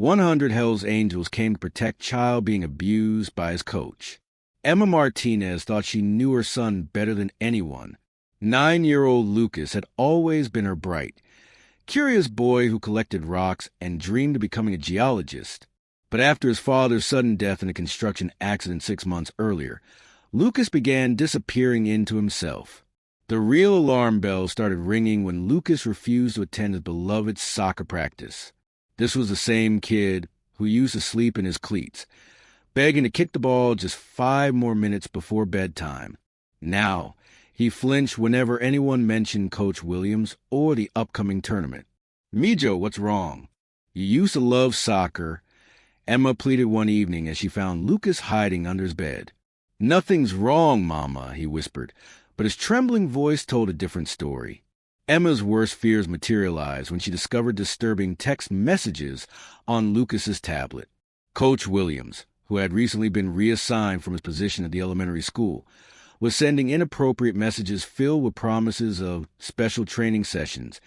100 Hells Angels came to protect child being abused by his coach. Emma Martinez thought she knew her son better than anyone. 9-year-old Lucas had always been her bright, curious boy who collected rocks and dreamed of becoming a geologist. But after his father's sudden death in a construction accident 6 months earlier, Lucas began disappearing into himself. The real alarm bells started ringing when Lucas refused to attend his beloved soccer practice. This was the same kid who used to sleep in his cleats, begging to kick the ball just 5 more minutes before bedtime. Now, he flinched whenever anyone mentioned Coach Williams or the upcoming tournament. "Mijo, what's wrong? You used to love soccer," Emma pleaded one evening as she found Lucas hiding under his bed. "Nothing's wrong, Mama," he whispered, but his trembling voice told a different story. Emma's worst fears materialized when she discovered disturbing text messages on Lucas's tablet. Coach Williams, who had recently been reassigned from his position at the elementary school, was sending inappropriate messages filled with promises of special training sessions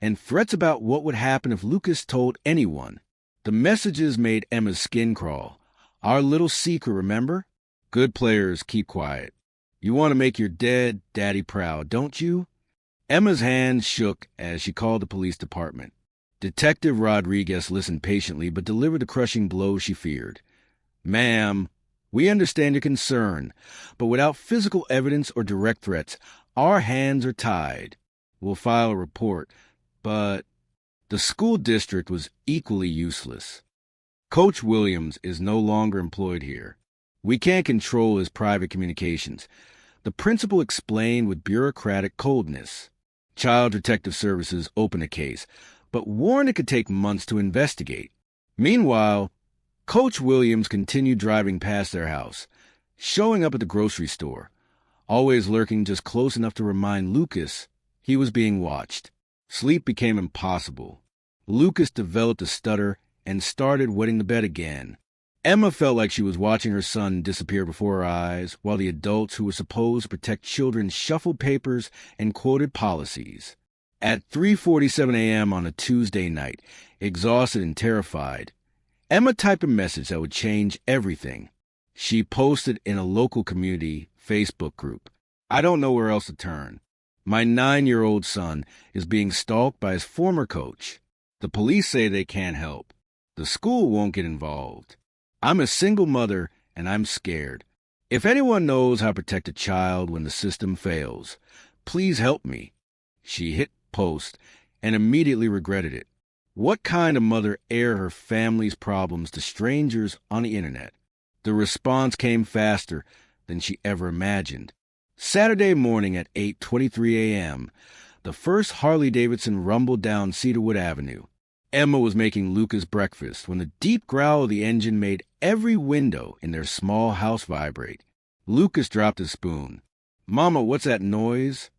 and threats about what would happen if Lucas told anyone. The messages made Emma's skin crawl. "Our little secret, remember? Good players keep quiet. You want to make your dead daddy proud, don't you?" Emma's hands shook as she called the police department. Detective Rodriguez listened patiently but delivered the crushing blow she feared. "Ma'am, we understand your concern, but without physical evidence or direct threats, our hands are tied. We'll file a report, but..." The school district was equally useless. "Coach Williams is no longer employed here. We can't control his private communications," the principal explained with bureaucratic coldness. Child Protective Services opened a case, but warned it could take months to investigate. Meanwhile, Coach Williams continued driving past their house, showing up at the grocery store, always lurking just close enough to remind Lucas he was being watched. Sleep became impossible. Lucas developed a stutter and started wetting the bed again. Emma felt like she was watching her son disappear before her eyes, while the adults who were supposed to protect children shuffled papers and quoted policies. At 3:47 a.m. on a Tuesday night, exhausted and terrified, Emma typed a message that would change everything. She posted in a local community Facebook group, "I don't know where else to turn. My 9-year-old son is being stalked by his former coach. The police say they can't help. The school won't get involved. I'm a single mother, and I'm scared. If anyone knows how to protect a child when the system fails, please help me." She hit post and immediately regretted it. What kind of mother air her family's problems to strangers on the internet? The response came faster than she ever imagined. Saturday morning at 8:23 a.m., the first Harley-Davidson rumbled down Cedarwood Avenue. Emma was making Lucas breakfast when the deep growl of the engine made every window in their small house vibrate. Lucas dropped his spoon. "Mama, what's that noise?"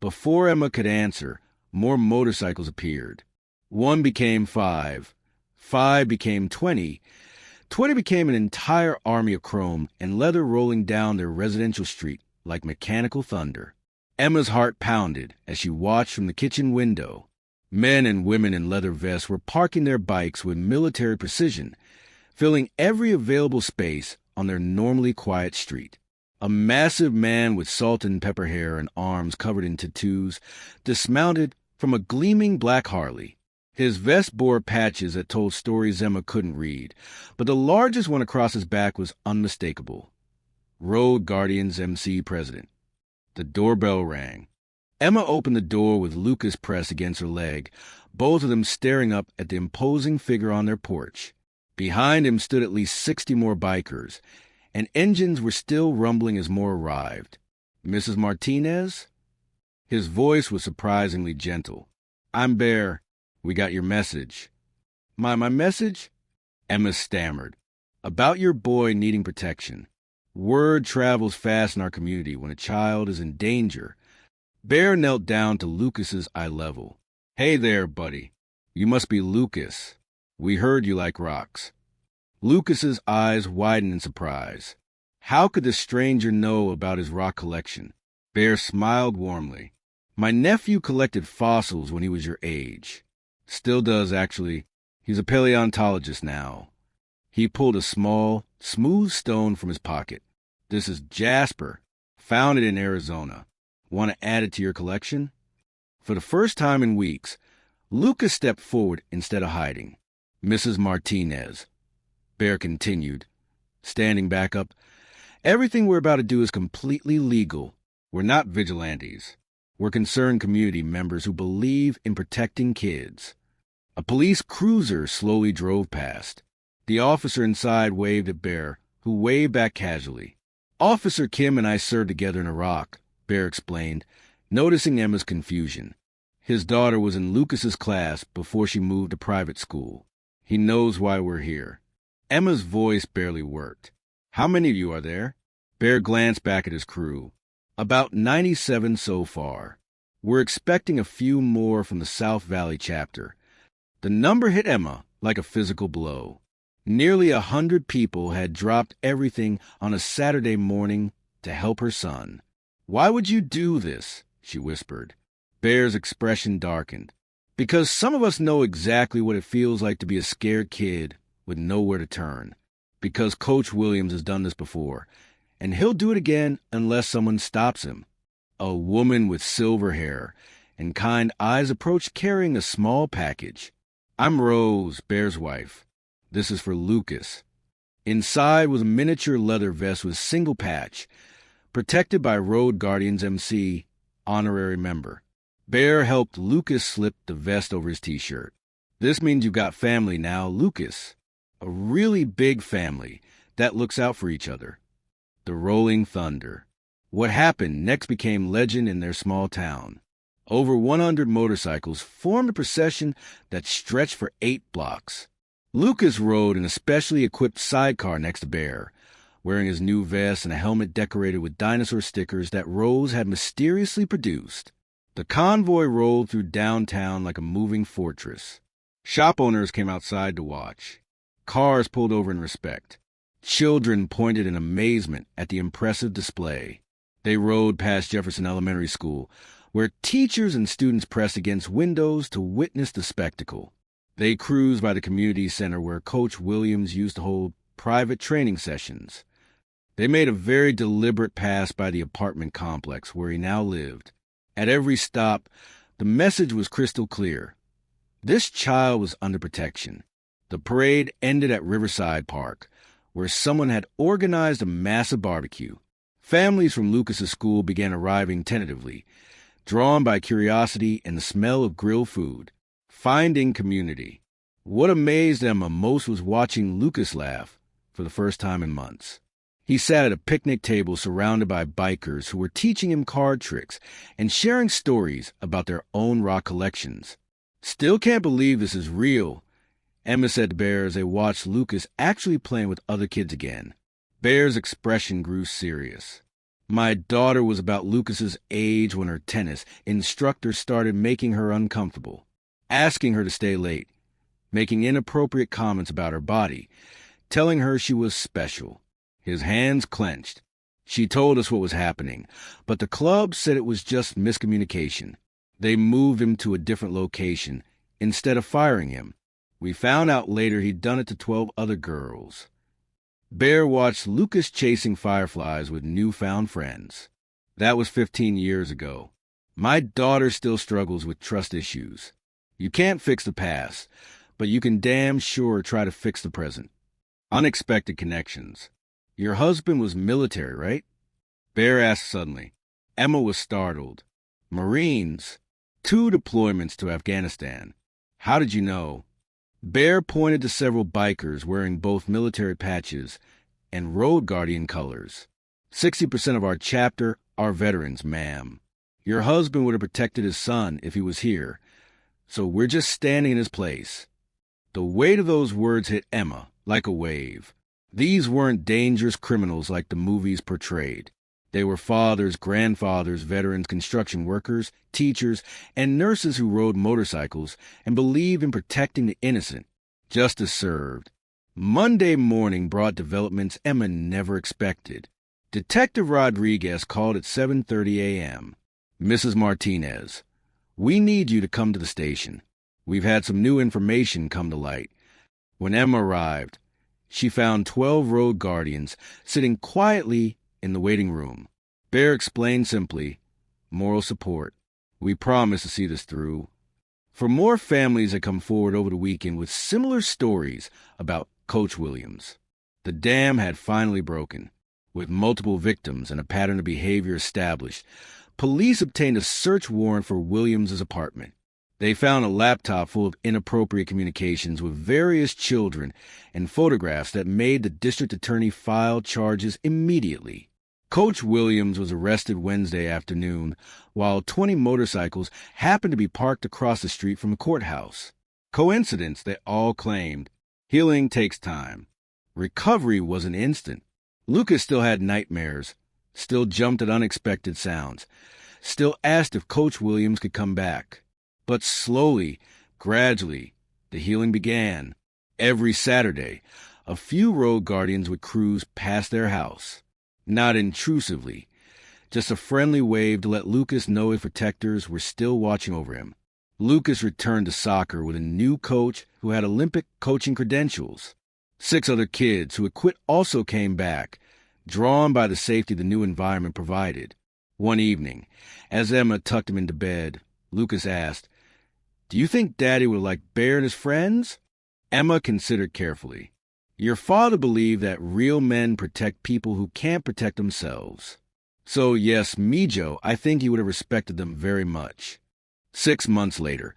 Before Emma could answer, more motorcycles appeared. 1 became 5. 5 became 20. 20 became an entire army of chrome and leather rolling down their residential street like mechanical thunder. Emma's heart pounded as she watched from the kitchen window. Men and women in leather vests were parking their bikes with military precision, filling every available space on their normally quiet street. A massive man with salt and pepper hair and arms covered in tattoos dismounted from a gleaming black Harley. His vest bore patches that told stories Emma couldn't read, but the largest one across his back was unmistakable. Road Guardians MC President. The doorbell rang. Emma opened the door with Lucas pressed against her leg, both of them staring up at the imposing figure on their porch. Behind him stood at least 60 more bikers, and engines were still rumbling as more arrived. "Mrs. Martinez?" His voice was surprisingly gentle. "I'm Bear. We got your message." My message?" Emma stammered. "About your boy needing protection. Word travels fast in our community when a child is in danger." Bear knelt down to Lucas's eye level. "Hey there, buddy. You must be Lucas. We heard you like rocks." Lucas's eyes widened in surprise. How could the stranger know about his rock collection? Bear smiled warmly. "My nephew collected fossils when he was your age. Still does, actually. He's a paleontologist now. He pulled a small, smooth stone from his pocket. This is jasper, found it in Arizona. Want to add it to your collection? For the first time in weeks, Lucas stepped forward instead of hiding. Mrs. Martinez, Bear continued, standing back up, everything we're about to do is completely legal. We're not vigilantes. We're concerned community members who believe in protecting kids. A police cruiser slowly drove past. The officer inside waved at Bear, who waved back casually. Officer Kim and I served together in Iraq, Bear explained, noticing Emma's confusion. His daughter was in Lucas's class before she moved to private school. He knows why we're here. Emma's voice barely worked. How many of you are there? Bear glanced back at his crew. About 97 so far. We're expecting a few more from the South Valley chapter. The number hit Emma like a physical blow. Nearly 100 people had dropped everything on a Saturday morning to help her son. Why would you do this? She whispered. Bear's expression darkened. Because some of us know exactly what it feels like to be a scared kid with nowhere to turn. Because Coach Williams has done this before, and he'll do it again unless someone stops him. A woman with silver hair and kind eyes approached carrying a small package. I'm Rose, Bear's wife. This is for Lucas. Inside was a miniature leather vest with single patch, protected by Road Guardians MC, honorary member. Bear helped Lucas slip the vest over his t-shirt. This means you've got family now, Lucas. A really big family that looks out for each other. The Rolling Thunder. What happened next became legend in their small town. Over 100 motorcycles formed a procession that stretched for 8 blocks. Lucas rode in a specially equipped sidecar next to Bear, wearing his new vest and a helmet decorated with dinosaur stickers that Rose had mysteriously produced. The convoy rolled through downtown like a moving fortress. Shop owners came outside to watch. Cars pulled over in respect. Children pointed in amazement at the impressive display. They rode past Jefferson Elementary School, where teachers and students pressed against windows to witness the spectacle. They cruised by the community center where Coach Williams used to hold private training sessions. They made a very deliberate pass by the apartment complex where he now lived. At every stop, the message was crystal clear. This child was under protection. The parade ended at Riverside Park, where someone had organized a massive barbecue. Families from Lucas's school began arriving tentatively, drawn by curiosity and the smell of grilled food. Finding community. What amazed Emma most was watching Lucas laugh for the first time in months. He sat at a picnic table surrounded by bikers who were teaching him card tricks and sharing stories about their own rock collections. Still can't believe this is real, Emma said to Bear as they watched Lucas actually playing with other kids again. Bear's expression grew serious. My daughter was about Lucas's age when her tennis instructor started making her uncomfortable, asking her to stay late, making inappropriate comments about her body, telling her she was special. His hands clenched. She told us what was happening, but the club said it was just miscommunication. They moved him to a different location instead of firing him. We found out later he'd done it to 12 other girls. Bear watched Lucas chasing fireflies with newfound friends. That was 15 years ago. My daughter still struggles with trust issues. You can't fix the past, but you can damn sure try to fix the present. Unexpected connections. Your husband was military, right? Bear asked suddenly. Emma was startled. Marines. 2 deployments to Afghanistan. How did you know? Bear pointed to several bikers wearing both military patches and Road Guardian colors. 60% of our chapter are veterans, ma'am. Your husband would have protected his son if he was here, so we're just standing in his place. The weight of those words hit Emma like a wave. These weren't dangerous criminals like the movies portrayed. They were fathers, grandfathers, veterans, construction workers, teachers, and nurses who rode motorcycles and believed in protecting the innocent. Justice served. Monday morning brought developments Emma never expected. Detective Rodriguez called at 7:30 a.m. Mrs. Martinez, we need you to come to the station. We've had some new information come to light, When Emma arrived, she found 12 road guardians sitting quietly in the waiting room. Bear explained simply, "Moral support. We promise to see this through." For more families had come forward over the weekend with similar stories about Coach Williams. The dam had finally broken. With multiple victims and a pattern of behavior established, police obtained a search warrant for Williams' apartment. They found a laptop full of inappropriate communications with various children and photographs that made the district attorney file charges immediately. Coach Williams was arrested Wednesday afternoon while 20 motorcycles happened to be parked across the street from the courthouse. Coincidence, they all claimed. Healing takes time. Recovery wasn't instant. Lucas still had nightmares, still jumped at unexpected sounds, still asked if Coach Williams could come back. But slowly, gradually, the healing began. Every Saturday, a few road guardians would cruise past their house. Not intrusively, just a friendly wave to let Lucas know his protectors were still watching over him. Lucas returned to soccer with a new coach who had Olympic coaching credentials. 6 other kids who had quit also came back, drawn by the safety the new environment provided. One evening, as Emma tucked him into bed, Lucas asked, "Do you think Daddy would like Bear and his friends?" Emma considered carefully. "Your father believed that real men protect people who can't protect themselves. So yes, Mijo, I think he would have respected them very much." 6 months later,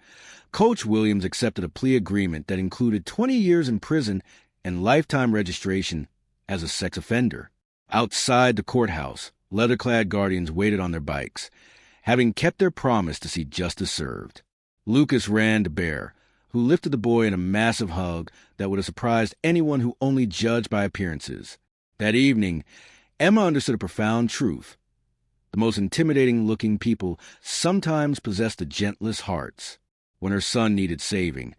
Coach Williams accepted a plea agreement that included 20 years in prison and lifetime registration as a sex offender. Outside the courthouse, leather-clad guardians waited on their bikes, having kept their promise to see justice served. Lucas ran to Bear, who lifted the boy in a massive hug that would have surprised anyone who only judged by appearances. That evening, Emma understood a profound truth. The most intimidating-looking people sometimes possess the gentlest hearts. When her son needed saving,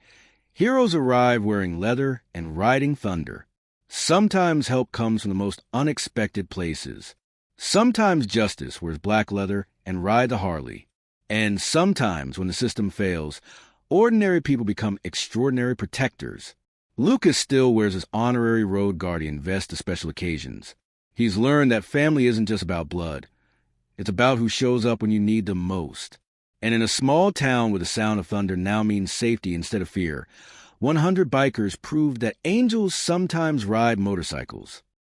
heroes arrive wearing leather and riding thunder. Sometimes help comes from the most unexpected places. Sometimes justice wears black leather and ride the Harley. And sometimes, when the system fails, ordinary people become extraordinary protectors. Lucas still wears his honorary road guardian vest to special occasions. He's learned that family isn't just about blood. It's about who shows up when you need them most. And in a small town where the sound of thunder now means safety instead of fear, 100 bikers proved that angels sometimes ride motorcycles.